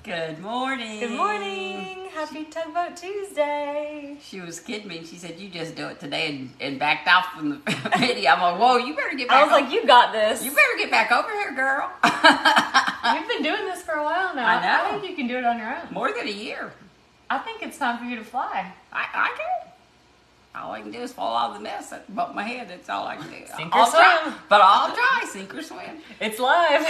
Good morning. Good morning. Happy Tugboat Tuesday. She was kidding me. She said, you just do it today and backed off from the video. I'm like, whoa, you better get back I was like, you got this. You better get back over here, girl. You've been doing this for a while now. I know. I think you can do it on your own. More than a year. I think it's time for you to fly. I can. All I can do is fall out of the nest, bump my head. That's all I can do. Sink or I'll swim. try, but I'll try, sink or swim. It's live.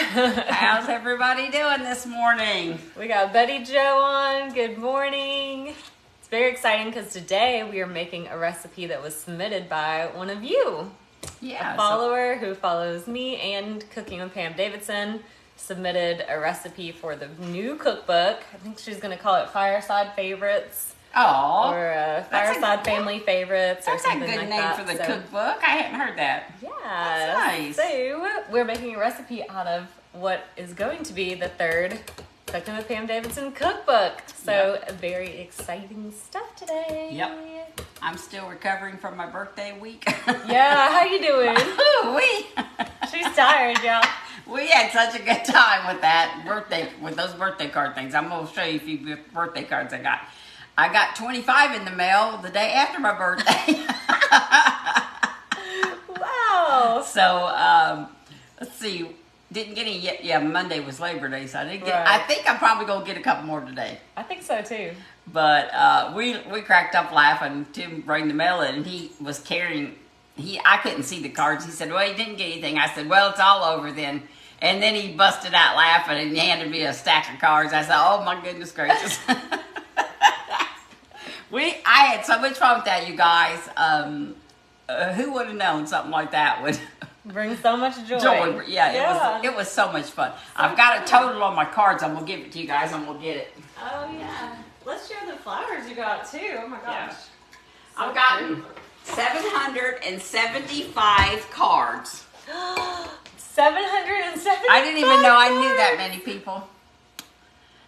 How's everybody doing this morning? We got Betty Jo on. Good morning. It's very exciting because today we are making a recipe that was submitted by one of you. Yeah. A follower who follows me and Cooking with Pam Davidson submitted a recipe for the new cookbook. I think she's going to call it Fireside Favorites. Oh, Or Fireside Family Favorites or something like that. That's a good name for the cookbook. I hadn't heard that. Yeah. That's nice. So we're making a recipe out of what is going to be the third Cooking with Pam Davidson cookbook. So very exciting stuff today. Yep. I'm still recovering from my birthday week. Yeah, how you doing? She's tired, y'all. We had such a good time with those birthday card things. I'm gonna show you a few birthday cards I got. I got 25 in the mail the day after my birthday. Wow. So, let's see. Didn't get any yet. Yeah, Monday was Labor Day, so I didn't get. Right. I think I'm probably gonna get a couple more today. I think so too. But we cracked up laughing. Tim brought the mail in, and he was carrying. I couldn't see the cards. He said, "Well, he didn't get anything." I said, "Well, it's all over then." And then he busted out laughing and handed me a stack of cards. I said, "Oh my goodness gracious!" I had so much fun with that, you guys. Who would have known something like that would Bring so much joy. Yeah. It was so much fun. I've got a total on my cards. I'm gonna give it to you guys. I'm gonna get it. Oh yeah. Let's share the flowers you got too. Oh my gosh. Yeah. I've gotten 775 cards. 775. I didn't even know I knew that many people.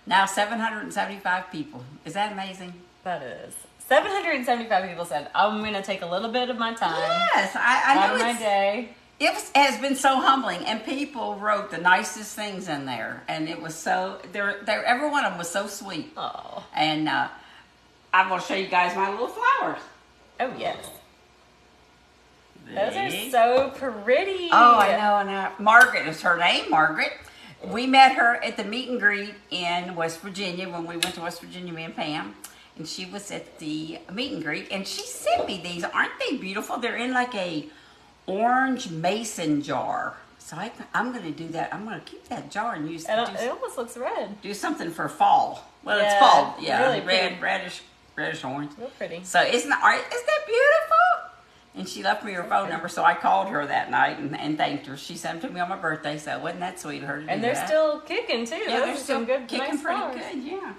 Now 775 people. Is that amazing? That is. 775 people said, I'm going to take a little bit of my time. Yes, I out know of my day. It has been so humbling, and people wrote the nicest things in there, and it was so. Every one of them was so sweet. Oh. And I'm going to show you guys my little flowers. Oh yes. Those are so pretty. Oh, I know. And Margaret is her name. Margaret. We met her at the meet and greet in West Virginia when we went to West Virginia, me and Pam. And she was at the meet and greet, and she sent me these. Aren't they beautiful? They're in like a orange mason jar. So I'm going to do that. I'm going to keep that jar and use it. It almost looks red. Do something for fall. Well, yeah, it's fall. Yeah, really reddish orange. Real pretty. So isn't that beautiful? And she left me her phone number, so I called her that night and thanked her. She sent them to me on my birthday, so wasn't that sweet of her to do that? And they're still kicking too. Yeah, they're still good, kicking nice pretty flowers. good. Yeah.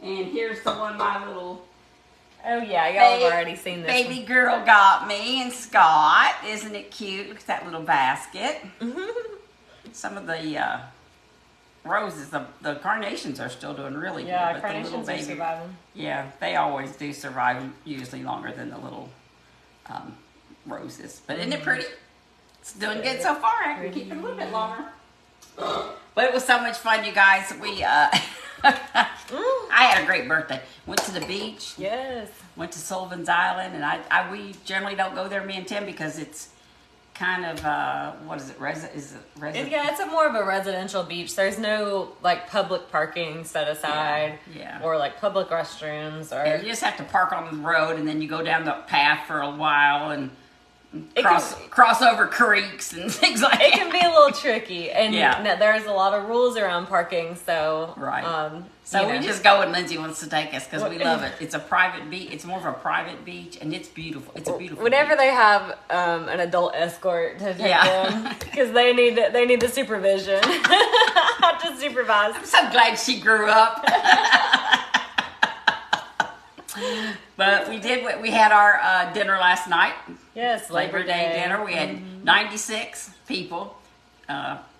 And here's the one my little oh yeah, y'all have already seen this baby one. girl got me, and Scott. Isn't it cute? Look at that little basket. Some of the roses, the carnations are still doing really good. Yeah, but carnations the little are surviving. Yeah, they always do survive, usually longer than the little roses. But isn't it pretty? It's doing good so far. I can keep it a little bit longer. But it was so much fun, you guys. We I had a great birthday. Went to the beach. Yes. Went to Sullivan's Island, and we generally don't go there, me and Tim, because it's kind of what is it? Yeah, it's more of a residential beach. There's no like public parking set aside, or like public restrooms, or you just have to park on the road, and then you go down the path for a while and cross over creeks and things like that. It can be a little tricky, and there's a lot of rules around parking. So so we just go when Lindsay wants to take us because we love it. It's a private beach. It's more of a private beach, and it's beautiful. It's a beautiful. Whenever beach. they have an adult escort to take them, because they need the supervision. Have to supervise. I'm so glad she grew up. But we had our dinner last night. Yes, Labor Day dinner. We had 96 people.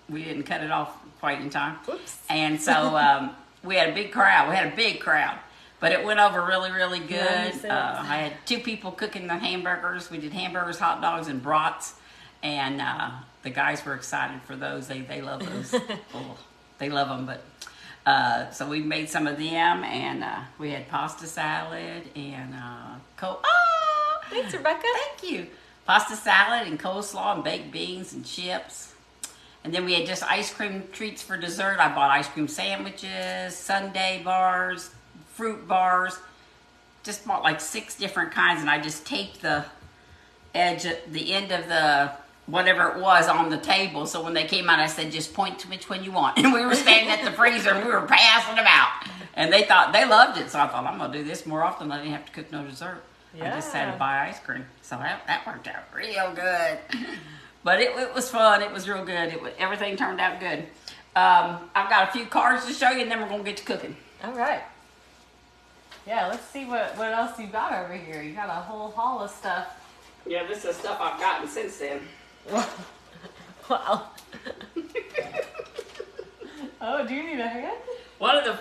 We didn't cut it off quite in time. Oops. And so we had a big crowd. But it went over really, really good. I had 2 people cooking the hamburgers. We did hamburgers, hot dogs, and brats. And the guys were excited for those. They love those. They love them. But So we made some of them, and we had pasta salad and Thanks, Rebecca. Thank you. Pasta salad and coleslaw and baked beans and chips. And then we had just ice cream treats for dessert. I bought ice cream sandwiches, sundae bars, fruit bars. Just bought like 6 different kinds, and I just taped the edge at the end of the whatever it was on the table. So when they came out, I said, just point to which one you want. And we were standing at the freezer and we were passing them out. And they loved it. So I thought, I'm going to do this more often. I didn't have to cook no dessert. Yeah. I just had to buy ice cream. So that worked out real good. But it was fun. It was real good. Everything turned out good. I've got a few cards to show you, and then we're going to get to cooking. All right. Yeah, let's see what else you got over here. You got a whole haul of stuff. Yeah, this is stuff I've gotten since then. Wow. Oh, do you need a hand? One of the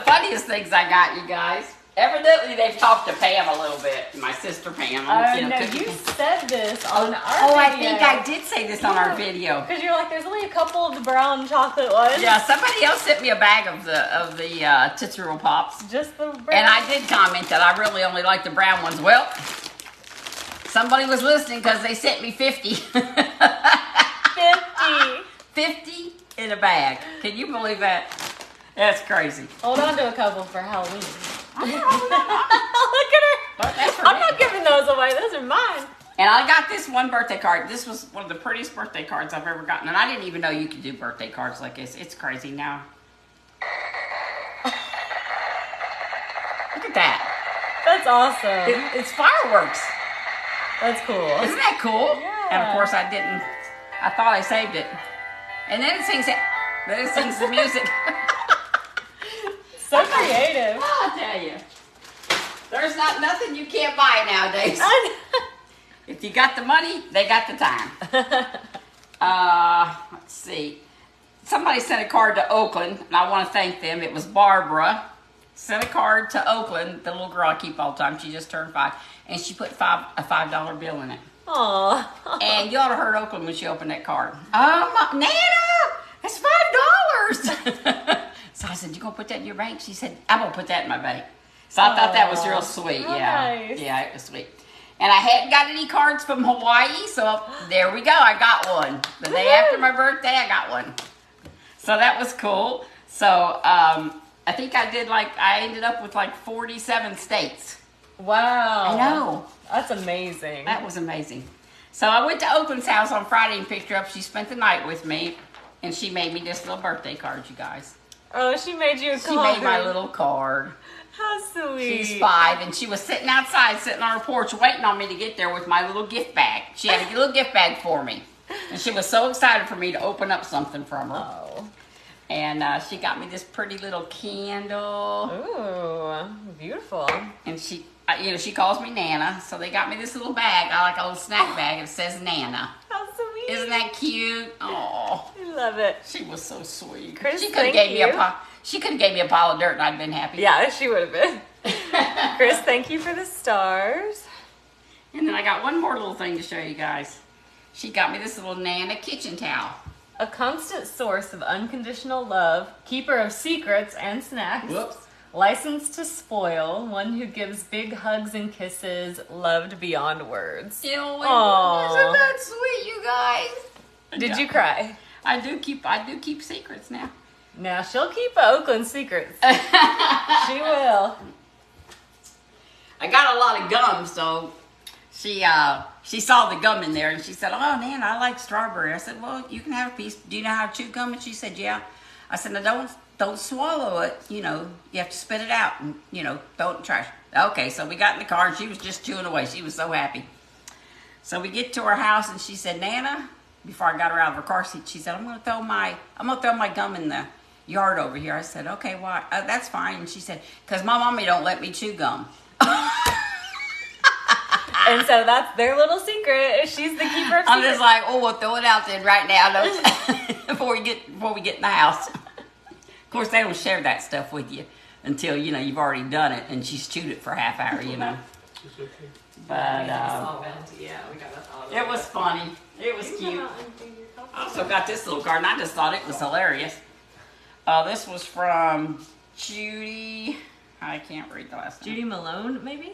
funniest things I got, you guys. Evidently, they've talked to Pam a little bit. My sister Pam. No, you said this on our video. Oh, I think I did say this on our video. Because you're like, there's only a couple of the brown chocolate ones. Yeah, somebody else sent me a bag of the Tootsie Roll Pops. Just the brown. And I did comment that I really only like the brown ones. Well, somebody was listening because they sent me 50. 50. 50 in a bag. Can you believe that? That's crazy. Hold on to a couple for Halloween. Look at her. I'm not giving those away. Those are mine. And I got this one birthday card. This was one of the prettiest birthday cards I've ever gotten. And I didn't even know you could do birthday cards like this. It's crazy now. Look at that. That's awesome. It's fireworks. That's cool. Isn't that cool? Yeah. And of course I didn't. I thought I saved it. And then it sings the music. So creative. I'll tell you. There's nothing you can't buy nowadays. If you got the money, they got the time. Let's see. Somebody sent a card to Oakland, and I want to thank them. It was Barbara. Sent a card to Oakland, the little girl I keep all the time. She just turned 5. And she put a $5 bill in it. Aww. And you ought to heard Oakland when she opened that card. Oh, Nana, that's $5. So I said, you going to put that in your bank? She said, I'm going to put that in my bank. So I thought that was real sweet. Yeah. Nice. Yeah, it was sweet. And I hadn't got any cards from Hawaii, so there we go. I got one. The day after my birthday, I got one. So that was cool. So I think I ended up with like 47 states. Wow. I know. That's amazing. That was amazing. So I went to Oakland's house on Friday and picked her up. She spent the night with me, and she made me this little birthday card, you guys. Oh, she made you a card. She made my little card. How sweet. She's 5, and she was sitting outside, sitting on her porch, waiting on me to get there with my little gift bag. She had a little gift bag for me. And she was so excited for me to open up something from her. Oh. And she got me this pretty little candle. Ooh, beautiful. And she calls me Nana, so they got me this little bag. I like a little snack bag. It says Nana. How sweet. Isn't that cute? Oh, I love it. she was so sweet. Chris, She could have gave me a pile of dirt, and I'd been happy. Yeah, she would have been. Chris, thank you for the stars. And then I got one more little thing to show you guys. She got me this little Nana kitchen towel. A constant source of unconditional love, keeper of secrets and snacks. Whoops. Licensed to spoil, one who gives big hugs and kisses, loved beyond words. Ew, isn't Aww. that sweet, you guys? Did you cry? I do keep secrets now. Now she'll keep Oakland secrets. She will. I got a lot of gum, so she saw the gum in there, and she said, "Oh, Nan, I like strawberry." I said, "Well, you can have a piece. Do you know how to chew gum?" And she said, "Yeah." I said, "Now don't swallow it. You know, you have to spit it out, and throw it in the trash." Okay, so we got in the car, and she was just chewing away. She was so happy. So we get to her house, and she said, "Nana," before I got her out of her car seat, she said, I'm gonna throw my gum in the yard over here." I said, "Okay, why?" That's fine. And she said, "Because my mommy don't let me chew gum." And so that's their little secret. She's the keeper of secrets. I'm just like, "Oh, we'll throw it out there right now before we get in the house." Of course, they don't share that stuff with you until you've already done it, and she's chewed it for a half hour. But it was funny. It was cute. I also got this little card, and I just thought it was hilarious. This was from Judy. I can't read the last name. Judy Malone, maybe?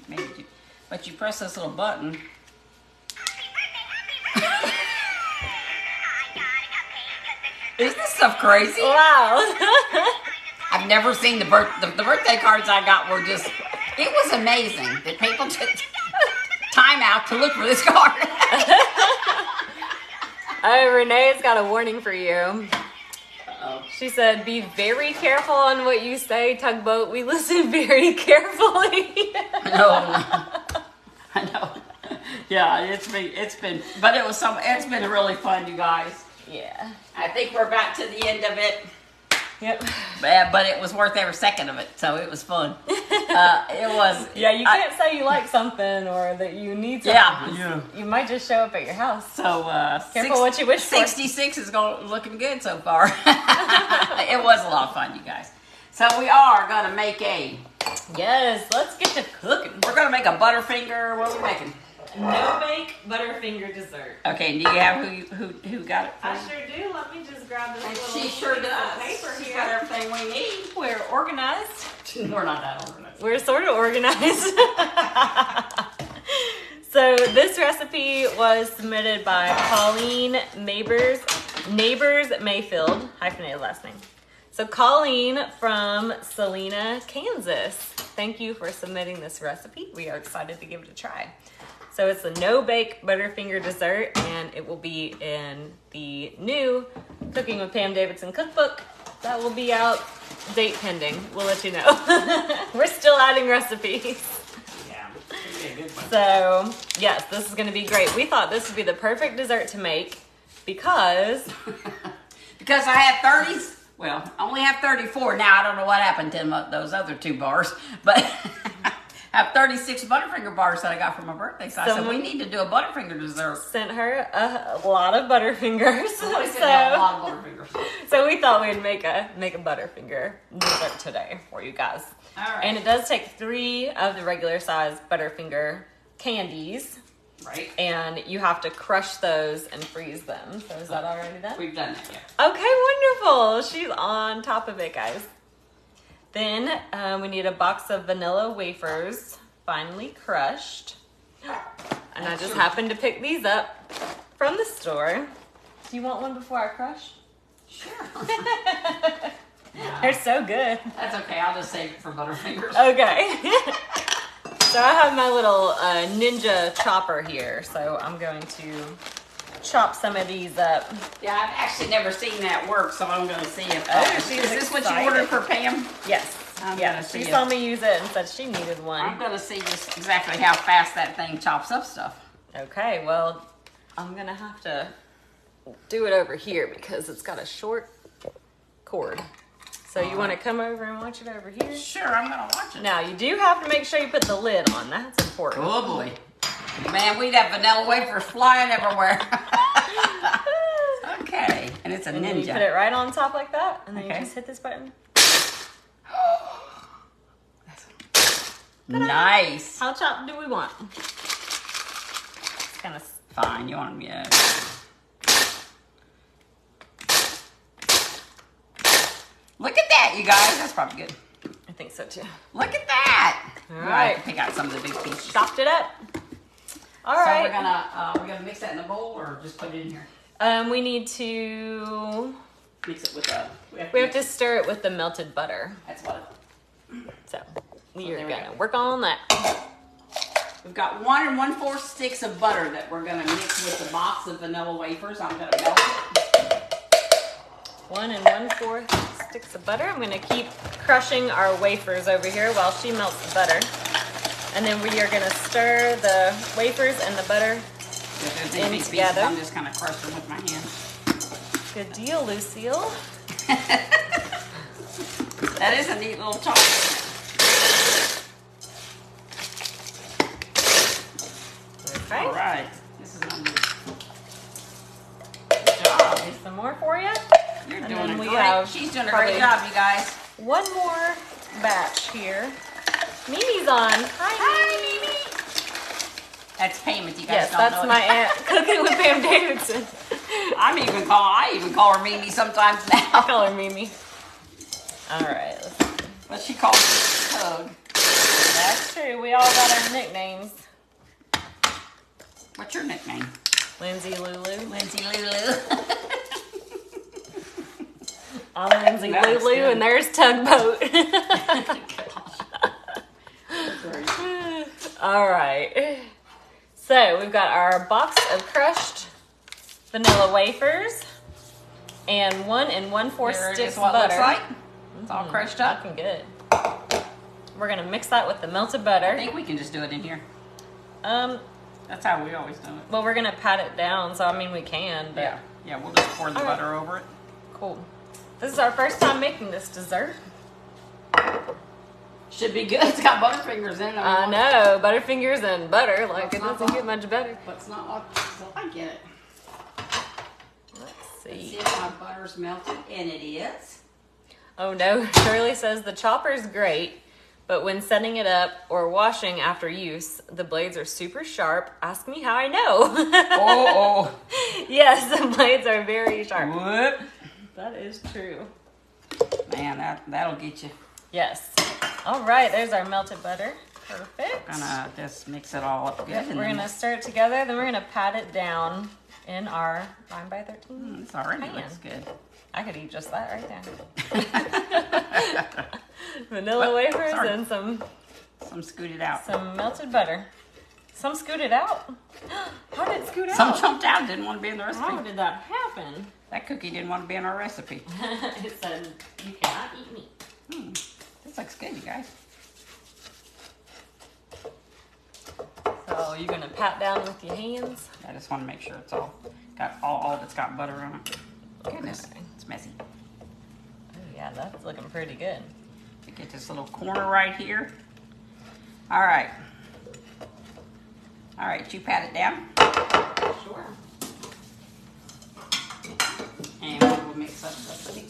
Maybe. But you press this little button. Isn't this stuff crazy? Wow. I've never seen the birthday cards I got were just, it was amazing that people took time out to look for this card. Oh, Renee's got a warning for you. Uh-oh. She said, be very careful on what you say, Tugboat. We listen very carefully. I know. Yeah, it's been, but it's been really fun, you guys. Yeah. I think we're about to the end of it. Yep. But it was worth every second of it, so it was fun. It was. Yeah, you can't say you like something or that you need something. Yeah. You might just show up at your house. So careful what you wish for. 66 is looking good so far. It was a lot of fun, you guys. So we are gonna make Yes, let's get to cooking. We're gonna make a Butterfinger. What are we making? No bake Butterfinger dessert. Okay, do you have who got it? I sure do. Let me just grab this And little she sure piece of does. paper She's here. got everything we need. We're organized. We're not that organized. We're sort of organized. So this recipe was submitted by Coleen Nabors-Mayfield, hyphenated last name. So Coleen from Salina, Kansas. Thank you for submitting this recipe. We are excited to give it a try. So it's a no-bake Butterfinger dessert, and it will be in the new Cooking with Pam Davidson cookbook. That will be out, date pending. We'll let you know. We're still adding recipes. Yeah, it's gonna be a good one. So, yes, this is going to be great. We thought this would be the perfect dessert to make because Because I had 30s. Well, I only have 34 now. I don't know what happened to those other 2 bars, but I have 36 Butterfinger bars that I got for my birthday. So I said we need to do a Butterfinger dessert. sent her a lot of Butterfingers. So a lot of Butterfingers. So we thought we'd make a Butterfinger dessert today for you guys. All right. And it does take 3 of the regular size Butterfinger candies. Right. And you have to crush those and freeze them. So is that already done? We've done that, yeah. Okay, wonderful. She's on top of it, guys. Then we need a box of vanilla wafers, finely crushed. And I just happened to pick these up from the store. Do you want one before I crush? Sure. They're so good. That's okay. I'll just save it for Butterfingers. Okay. So I have my little ninja chopper here. So I'm going to chop some of these up. Yeah, I've actually never seen that work, so I'm going to see if. she's is this what you excited. ordered for Pam? Yes. I'm Yeah, gonna she see saw it. me use it and said she needed one. I'm going to see just exactly how fast that thing chops up stuff. Okay, well, I'm going to have to do it over here because it's got a short cord. So you want to come over and watch it over here? Sure, I'm going to watch it. Now, you do have to make sure you put the lid on. That's important. Oh boy. Man, we'd have vanilla wafers flying everywhere. Okay. And it's a And then you put ninja. it right on top like that, and then Okay. you just hit this button. Nice. How chopped do we want? It's kind of... Fine, you want them, yeah. Look at that, you guys. That's probably good. I think so, too. Look at that. All All right. right. Pick out some of the big pieces. Chopped it up. All So right. we're gonna mix that in a bowl or just put it in here. We need to... Mix it with a. We have to stir it with the melted butter. That's what. So we're there we gonna go. work on that. We've got 1 1/4 sticks of butter that we're gonna mix with the box of vanilla wafers. I'm gonna melt it. 1 1/4 sticks of butter. I'm gonna keep crushing our wafers over here while she melts the butter. And then we are gonna stir the wafers and the butter. With those In big pieces, together. I'm just kind of crushing with my hand. Good deal, Lucille. That is a neat little chocolate. Okay. All right. This is gonna be. Good job. Here's some more for you. You're And doing then a we great. have She's doing a probably- great job, you guys. One more batch here. Mimi's on. Hi, Mimi. That's Pam. If you guys Yes, don't that's know my it. aunt cooking with Pam Davidson. I even call her Mimi sometimes I now. call her Mimi. All right. Let's see. But she calls it Tug. That's true. We all got our nicknames. What's your nickname? Lindsay Lulu. Lindsay Lulu. I'm Lindsay That's Lulu, good. and there's Tugboat. All right. So we've got our box of crushed vanilla wafers and 1 1/4 Here it sticks is what it butter. looks like. It's all crushed up. Looking good. We're gonna mix that with the melted I butter. think we can just do it in here. Um, That's how we always do it. well, we're gonna pat it down, so I mean we can. But Yeah. Yeah, we'll just pour the All right. butter over it. Cool. This is our first time making this dessert. Should be good. It's got Butterfingers in it. I know, Butterfingers and butter. Like it doesn't get much better. But it's not like so I get it. Let's Let's see see. if my butter's melted, and it is. Oh no, Shirley says the chopper's great, but when setting it up or washing after use, the blades are super sharp. Ask me how I know. Oh, Yes, the blades are very oh. sharp. Whoop. That is true. Man, that'll get you. Yes. All right, there's our melted butter. Perfect. Gonna just mix it all up good. Yep, and we're then gonna stir it together, then we're gonna pat it down in our 9x13. It's already pan. looks good. I could eat just that right there. Vanilla Oh, wafers sorry. and Some scooted out. some melted butter. Some scooted out. How did it scoot out? Some jumped out. Didn't want to be in the recipe. How did that happen? That cookie didn't want to be in our recipe. It said you cannot eat meat. This looks good, you guys. So you're gonna pat down with your hands. I just want to make sure it's all got all of it's got butter on it. Goodness, Okay. it's messy. Oh yeah, that's looking pretty good. We get this little corner right here. All right. All right, you pat it down. Sure. And we'll mix up the recipe.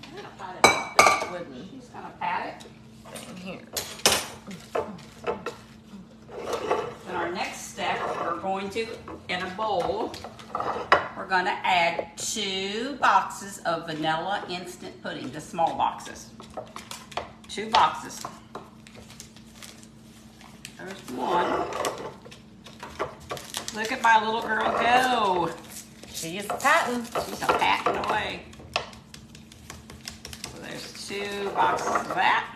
I'm gonna pat it off this wooden Just gonna pat it. thing here. Then our next step, we're going to, in a bowl, we're going to add 2 boxes of vanilla instant pudding, the small boxes. 2 boxes. There's 1. Look at my little girl go. She is patting. She's a patting away. So there's 2 boxes of that.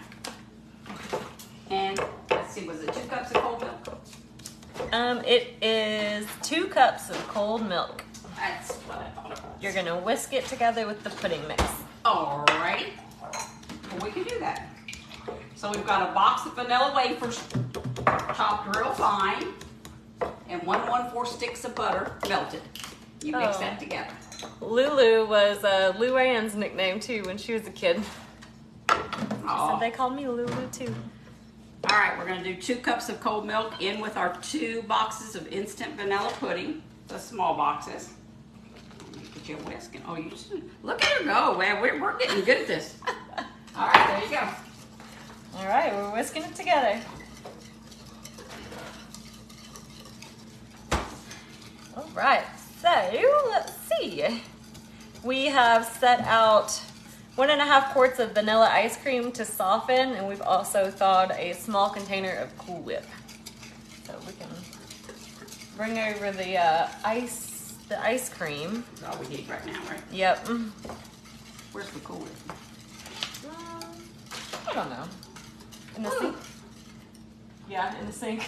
And let's see, was it 2 cups of cold milk? It is 2 cups of cold milk. That's what I thought it was. You're gonna whisk it together with the pudding mix. Alrighty. Well, we can do that. So we've got a box of vanilla wafers chopped real fine and 1 1/4 sticks of butter melted. You mix Oh. that together. Lulu was Lou Ann's nickname too when she was a kid. So Oh. they called me Lulu too. All right, we're going to do 2 cups of cold milk in with our 2 boxes of instant vanilla pudding, the small boxes. Get you a whisk. And, oh, you just, look at her go, man. We're getting good at this. All right, there you go. All right, we're whisking it together. All right, so let's see. We have set out 1.5 quarts of vanilla ice cream to soften, and we've also thawed a small container of Cool Whip. So we can bring over the ice cream. That's all we need right now, right? Yep. Where's the Cool Whip? I don't know. In the sink. Yeah, in the sink.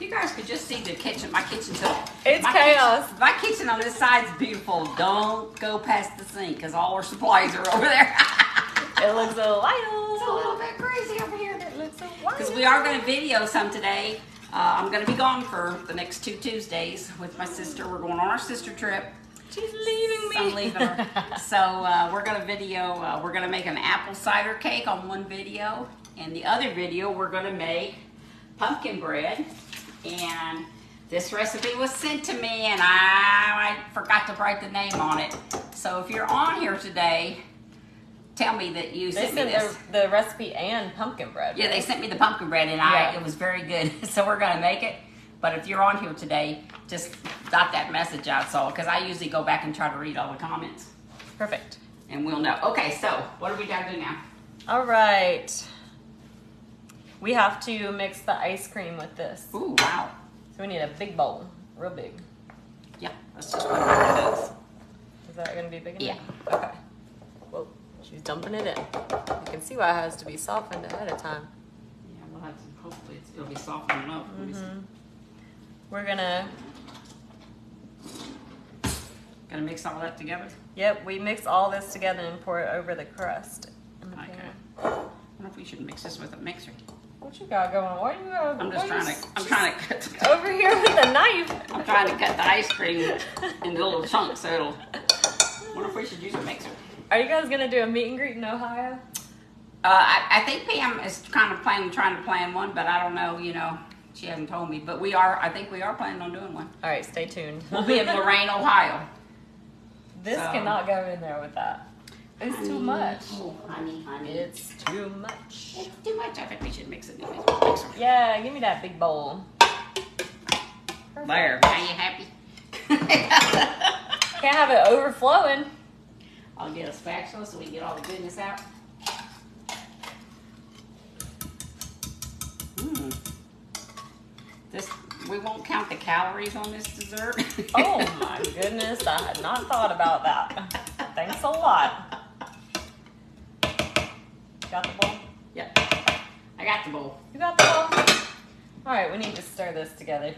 You guys could just see the kitchen. My kitchen's up. It's my chaos. Kitchen, my kitchen on this side's beautiful. Don't go past the sink because all our supplies are over there. It looks a It's a little. little bit crazy over here. It looks a wild. Because we are going to video some today. I'm going to be gone for the next 2 Tuesdays with my sister. We're going on our sister trip. She's leaving me. I'm leaving her. So we're going to video. We're going to make an apple cider cake on one video. And the other video, we're going to make pumpkin bread. And this recipe was sent to me, and I forgot to write the name on it. So if you're on here today, tell me that you They sent me sent this. the recipe and pumpkin bread. Yeah, they right? sent me the pumpkin bread, and Yeah. it was very good. So we're gonna make it. But if you're on here today, just dot that message out, so because I usually go back and try to read all the comments. Perfect. and we'll know. Okay, so what do we got to do now? All right. We have to mix the ice cream with this. Ooh, wow. So we need a big bowl, real big. Yeah, let's just put it in those. Is that going to be big enough? Yeah. Okay. Well, she's dumping it in. You can see why it has to be softened ahead of time. Yeah, we'll have to, hopefully it'll be softened enough. We're gonna Mix all that together? Yep, we mix all this together and pour it over the crust in the Okay. pan. I wonder if we should mix this with a mixer. What you got going? What you got? I'm trying to cut over here with a knife. I'm trying to cut the ice cream into little chunks so it'll. I wonder if we should use a mixer. Are you guys gonna do a meet and greet in Ohio? I think Pam is kind of trying to plan one, but I don't know. She hasn't told me. But I think we are planning on doing one. All right, stay tuned. We'll be in Lorain, Ohio. This cannot go in there with that. It's too much. Oh, honey. It's too much. It's too much. I think we should mix it in with a mixer. Yeah, give me that big bowl. Perfect. There. Are you happy? Can't have it overflowing. I'll get a spatula so we can get all the goodness out. We won't count the calories on this dessert. Oh my goodness, I had not thought about that. Thanks a lot. Got the bowl? Yep. I got the bowl. You got the bowl? All right, we need to stir this together.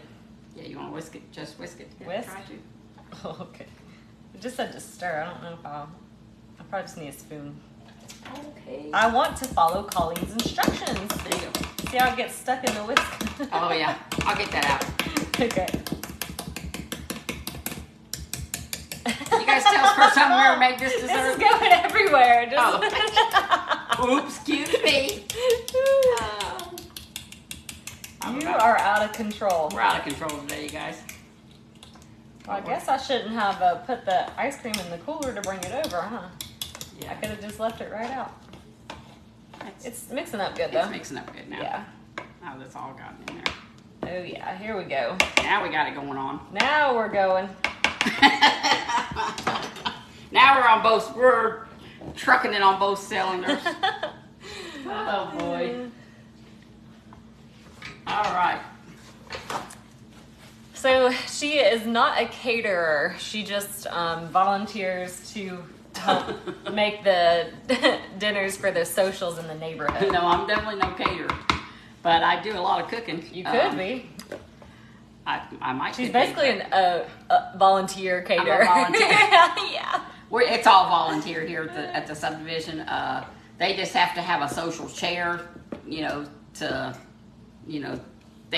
Yeah, you want to whisk it? Just whisk it. Yeah, Whisk? try to. Oh, okay. It just said to stir. I don't know if I probably just need a spoon. Okay. I want to follow Colleen's instructions. There you go. See how it gets stuck in the whisk? Oh yeah, I'll get that out. Okay. You guys tell us first time we ever made this This dessert? is going everywhere. Just Oops, excuse me. You are out of control. We're out of control today, you guys. Well, I guess I shouldn't have put the ice cream in the cooler to bring it over, huh? Yeah. I could have just left it right out. It's mixing up good, though. It's mixing up good now. Yeah. Now that's all gotten in there. Oh, yeah. Here we go. Now we got it going on. Now we're going. Now we're trucking it on both cylinders. Oh boy. All right. So she is not a caterer. She just volunteers to help make the dinners for the socials in the neighborhood. No, I'm definitely no caterer, but I do a lot of cooking. You could be. I might. She's basically a volunteer caterer. I'm a volunteer. Yeah. It's all volunteer here at the subdivision. They just have to have a social chair, they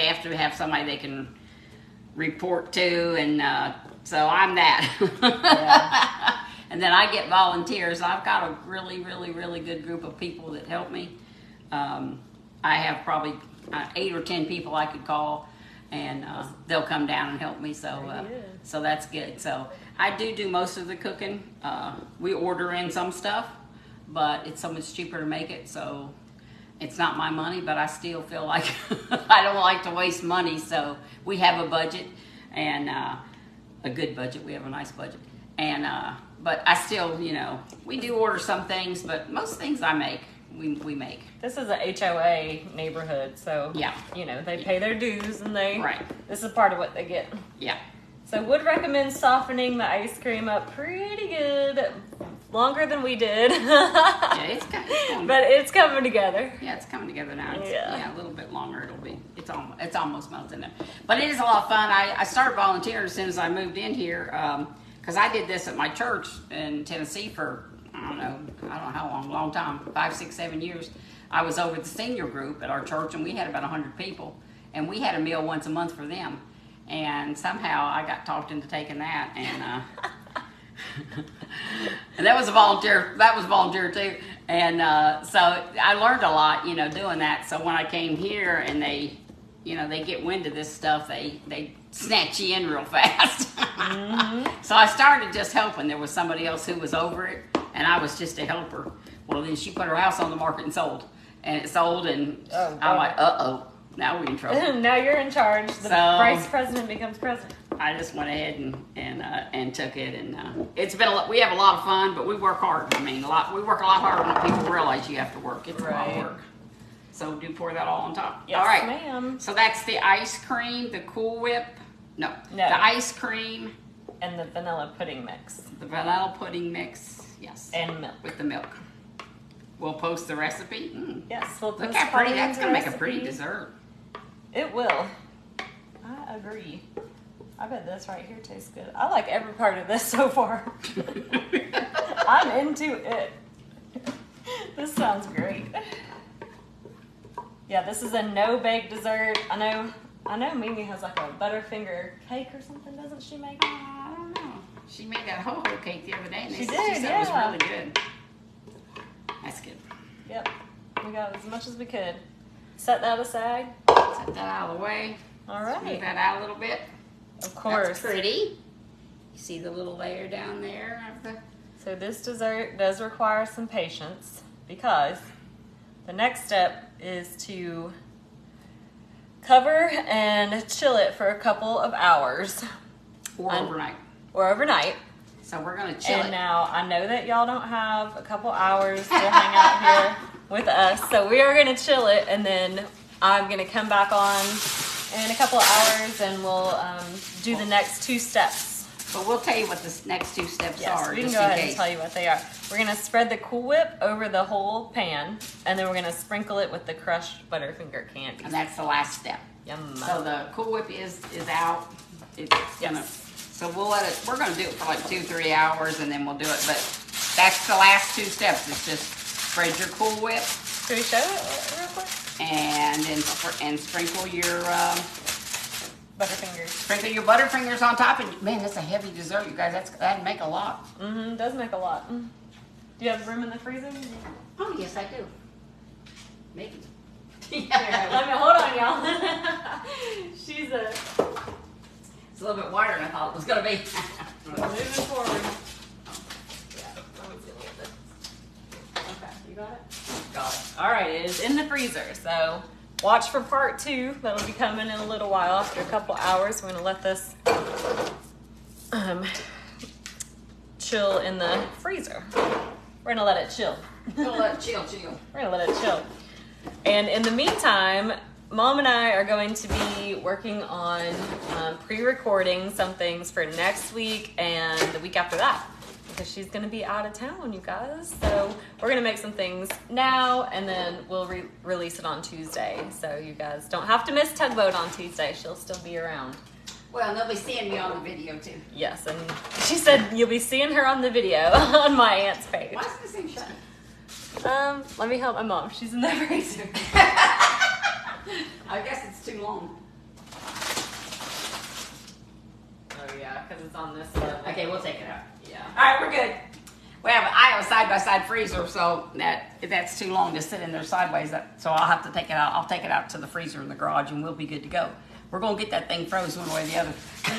have to have somebody they can report to, and so I'm that. Yeah. And then I get volunteers. I've got a really, really, really good group of people that help me. I have probably 8 or 10 people I could call, and they'll come down and help me. So so that's good. So I do most of the cooking. We order in some stuff, but it's so much cheaper to make it. So it's not my money, but I still feel like I don't like to waste money. So we have a budget, and a good budget. We have a nice budget, and but I still, we do order some things, but most things I make, we make. This is a HOA neighborhood, so Yeah. They pay their dues, and Right. This is part of what they get. Yeah. So would recommend softening the ice cream up pretty good, longer than we did. Yeah, it's coming. But it's coming together. Yeah, it's coming together now. Yeah. A little bit longer. It's almost melting now. But it is a lot of fun. I started volunteering as soon as I moved in here, because I did this at my church in Tennessee for I don't know how long time, 5, 6, 7 years. I was over the senior group at our church, and we had about 100 people, and we had a meal once a month for them. And somehow I got talked into taking that, and and that was a volunteer. That was volunteer too, and so I learned a lot, doing that. So when I came here, and they get wind of this stuff, they snatch you in real fast. Mm-hmm. So I started just helping. There was somebody else who was over it, and I was just a helper. Well, then she put her house on the market and sold, and it sold, and I'm like, now we're in trouble. Now you're in charge. The vice president becomes president. I just went ahead and took it, and it's been we have a lot of fun, but we work hard. I mean, we work a lot harder than people realize you have to work. It's a lot of work. So do pour that all on top. Yes, all right, ma'am. So that's the ice cream, the Cool Whip. No, the ice cream and the vanilla pudding mix. The vanilla pudding mix, yes, and milk with the milk. We'll post the recipe. Yes, we'll post. Look how pretty that's gonna make a pretty dessert. It will. I agree. I bet this right here tastes good. I like every part of this so far. I'm into it. This sounds great. Yeah, this is a no-bake dessert. I know Mimi has like a Butterfinger cake or something, doesn't she make? I don't know. She made that ho-ho cake the other day, and she said yeah. it was really good. That's good. Yep. We got as much as we could. Set that aside. Set that out of the way. All right. Move that out a little bit. Of course. That's pretty. You see the little layer down there of the... So this dessert does require some patience because the next step is to cover and chill it for a couple of hours. Or overnight. Or overnight. So we're going to chill it. And now I know that y'all don't have a couple hours to hang out here with us. So we are going to chill it, and then I'm going to come back on in a couple of hours and we'll do the next 2 steps. But we'll tell you what the next 2 steps are. We can go ahead and tell you what they are. We're going to spread the Cool Whip over the whole pan, and then we're going to sprinkle it with the crushed Butterfinger candy. And that's the last step. Yum. So the Cool Whip is out. It's gonna. So we'll let it. We're gonna do it for like 2-3 hours, and then we'll do it. But that's the last 2 steps. It's just spread your Cool Whip. Can we show it real quick? And then sprinkle your Butterfingers. Sprinkle your Butterfingers on top, and man, that's a heavy dessert, you guys. That'd make a lot. Mm-hmm. It does make a lot. Do you have room in the freezer? Oh yes, I do. Maybe. Yeah, let me hold on, y'all. She's a. It's a little bit wider than I thought it was gonna be. Moving forward. Yeah, let me see a little bit. Okay, you got it? Got it. All right, it is in the freezer, so watch for part 2. That'll be coming in a little while. After a couple hours, we're gonna let this chill in the freezer. We're gonna let it chill. We're gonna let it chill. We're gonna let it chill. And in the meantime, Mom and I are going to be working on pre-recording some things for next week and the week after that, because she's going to be out of town, you guys. So we're going to make some things now, and then we'll release it on Tuesday. So you guys don't have to miss Tugboat on Tuesday. She'll still be around. Well, they'll be seeing me on the video too. Yes, and she said you'll be seeing her on the video on my aunt's page. Why is this thing shut? Let me help my mom. She's in the freezer. I guess it's too long. Oh yeah, because it's on this level. Okay, we'll take it out. Yeah. All right, we're good. I have a side-by-side freezer, so that's too long to sit in there sideways. So I'll have to take it out. I'll take it out to the freezer in the garage, and we'll be good to go. We're gonna get that thing frozen one way or the other. We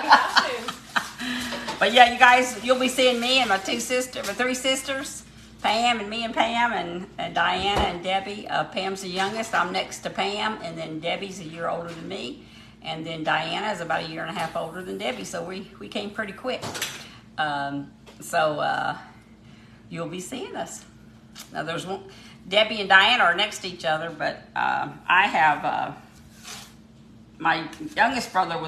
have to. But yeah, you guys, you'll be seeing me and my 3 sisters. Pam and me and Pam and Diana and Debbie. Pam's the youngest. I'm next to Pam, and then Debbie's a year older than me, and then Diana is about a year and a half older than Debbie. So we came pretty quick. You'll be seeing us. Now there's one. Debbie and Diana are next to each other, but I have my youngest brother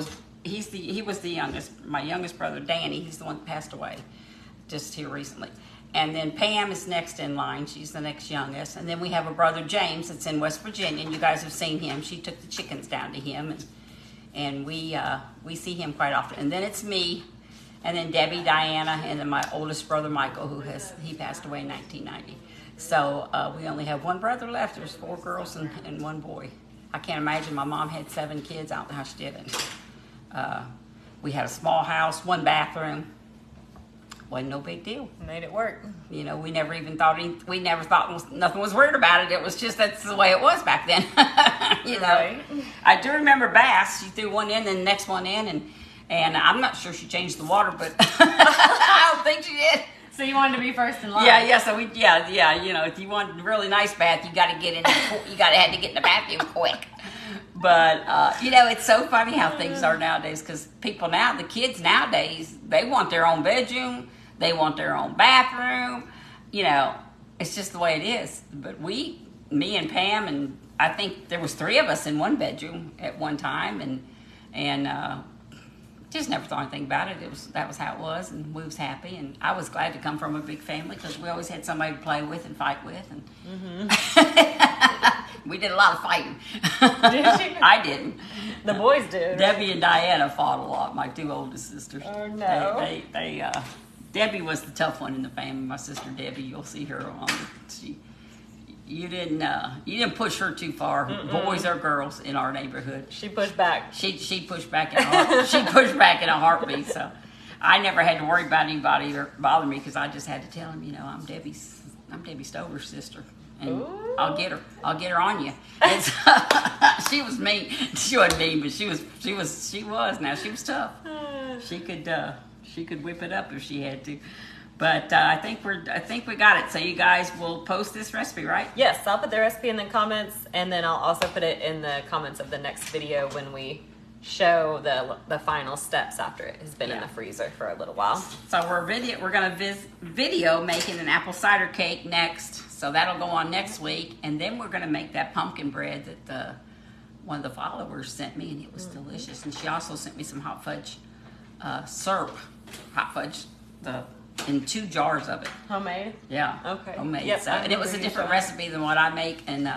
he was the youngest. My youngest brother Danny, he's the one that passed away just here recently. And then Pam is next in line. She's the next youngest. And then we have a brother, James, that's in West Virginia. And you guys have seen him. She took the chickens down to him. And we see him quite often. And then it's me. And then Debbie, Diana, and then my oldest brother, Michael, he passed away in 1990. So we only have one brother left. There's 4 girls and 1 boy. I can't imagine. My mom had 7 kids. I don't know how she did it. We had a small house, 1 bathroom. Wasn't no big deal. Made it work. You know, we never thought nothing was weird about it. It was just that's the way it was back then. You know, Right. I do remember Bass. She threw one in and the next one in, and I'm not sure she changed the water, but I don't think she did. So you wanted to be first in line. Yeah. So you know, if you want a really nice bath, you got to get in. You had to get in the bathroom quick. But, you know, it's so funny how things are nowadays because the kids nowadays, they want their own bedroom. They want their own bathroom. You know, it's just the way it is. But me and Pam, and I think there was 3 of us in one bedroom at one time. And just never thought anything about it. That was how it was, and we was happy. And I was glad to come from a big family because we always had somebody to play with and fight with. And we did a lot of fighting. Did you? I didn't. The boys did. Debbie and Diana fought a lot. My 2 oldest sisters. Oh no. They Debbie was the tough one in the family. My sister Debbie, you'll see her on. You didn't push her too far. Boys or girls in our neighborhood. She pushed back. She pushed back in a she pushed back in a heartbeat. So I never had to worry about anybody or bother me because I just had to tell them, you know, I'm Debbie Stover's sister, and Ooh. I'll get her on you. And so, she was mean. She wasn't mean, but she was. Now she was tough. She could whip it up if she had to. But I think we got it. So you guys will post this recipe, right? Yes, I'll put the recipe in the comments, and then I'll also put it in the comments of the next video when we show the final steps after it has been in the freezer for a little while. So we're gonna video making an apple cider cake next. So that'll go on next week, and then we're gonna make that pumpkin bread that one of the followers sent me, and it was delicious. And she also sent me some hot fudge syrup, in 2 jars of it. Homemade? Yeah. Okay. Homemade. Yep, So, and it was a different recipe than what I make, and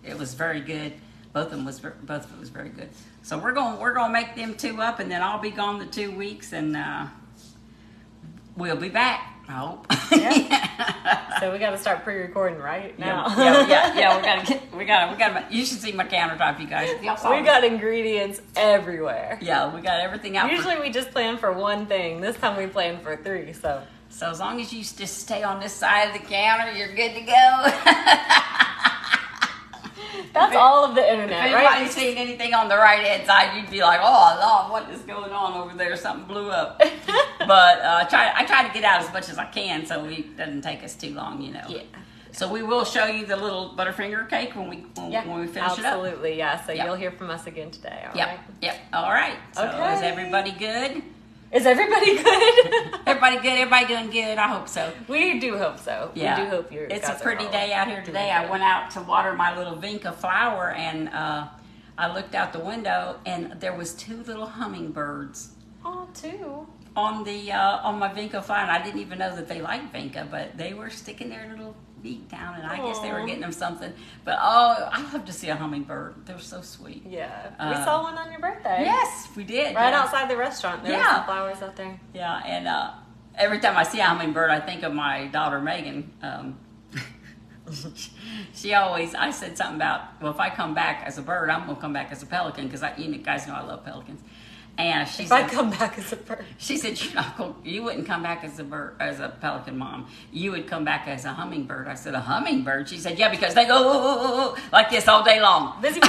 it was very good. Both of it was very good. So we're gonna make them 2 up, and then I'll be gone the 2 weeks, and we'll be back. I hope. Yeah. So we got to start pre-recording right now. Yeah. We gotta. You should see my countertop, you guys. We got ingredients everywhere. Yeah, we got everything out. Usually we just plan for 1 thing. This time we planned for 3. So as long as you just stay on this side of the counter, you're good to go. That's all of the internet, if right? anybody's seen anything on the right hand side, you'd be like, "Oh Lord, what is going on over there? Something blew up." But I try to get out as much as I can, so it doesn't take us too long, you know. Yeah. So we will show you the little Butterfinger cake when we finish it up. Absolutely, yeah. So you'll hear from us again today. All right? Yep. All right. So Okay. is everybody good? Is everybody good? Everybody good? Everybody doing good? I hope so. We do hope so. Yeah. We do hope you're. It's a pretty day out here today. I went out to water my little vinca flower, and I looked out the window, and there was 2 little hummingbirds. Oh, 2. On my vinca flower, and I didn't even know that they liked vinca, but they were sticking their little beak down, and I guess they were getting them something. But I love to see a hummingbird. They're so sweet. Yeah, we saw one on your birthday. Yes, we did. Right outside the restaurant. There were some flowers out there. Yeah, and every time I see a hummingbird, I think of my daughter Megan. I said something about, well, if I come back as a bird, I'm gonna come back as a pelican because you guys know I love pelicans. And she said, if I come back as a bird. She said, you wouldn't come back as a pelican, Mom. You would come back as a hummingbird. I said, a hummingbird? She said, yeah, because they go like this all day long. Busy.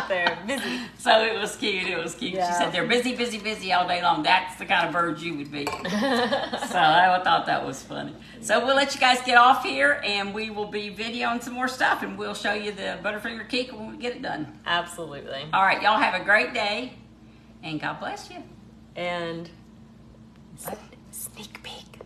They're busy. So it was cute. Yeah. She said, they're busy all day long. That's the kind of bird you would be. So I thought that was funny. So we'll let you guys get off here, and we will be videoing some more stuff, and we'll show you the Butterfinger cake when we get it done. Absolutely. All right, y'all have a great day, and God bless you. And sneak peek.